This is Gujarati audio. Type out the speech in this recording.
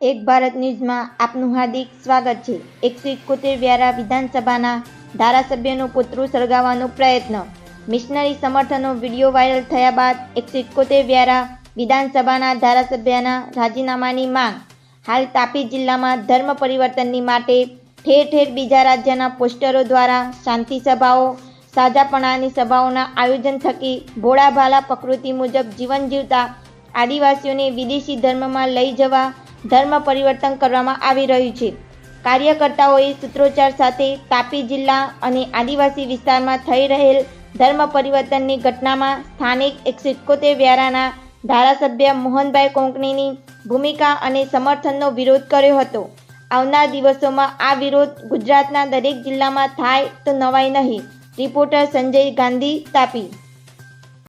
એક ભારત ન્યૂઝમાં આપનું હાર્દિક સ્વાગત છે। 171 વ્યારા વિધાનસભાના ધારાસભ્યનું પુતળું સળગાવવાનો પ્રયત્ન। મિશનરી સમર્થનનો વિડીયો વાયરલ થયા બાદ 171 વ્યારા વિધાનસભાના ધારાસભ્યના રાજીનામાની માંગ। હાલ તાપી જિલ્લામાં ધર્મ પરિવર્તનની માટે ઠેર ઠેર બીજા રાજ્યના પોસ્ટરો દ્વારા શાંતિ સભાઓ, સાજાપણાની સભાઓના આયોજન થકી ભોળા ભાલા પ્રકૃતિ મુજબ જીવન જીવતા આદિવાસીઓને વિદેશી ધર્મમાં લઈ જવા ધર્મ પરિવર્તન કરવામાં આવી રહ્યું છે। કાર્યકર્તાઓએ સૂત્રોચ્ચાર સાથે તાપી જિલ્લા અને આદિવાસી વિસ્તારમાં થઈ રહેલ ધર્મ પરિવર્તનની ઘટનામાં સ્થાનિક 171 વ્યારાના ધારાસભ્ય મોહનભાઈ કોંકણીની ભૂમિકા અને સમર્થનનો વિરોધ કર્યો હતો। આવનાર દિવસોમાં આ વિરોધ ગુજરાતના દરેક જિલ્લામાં થાય તો નવાઈ નહીં। રિપોર્ટર સંજય ગાંધી, તાપી।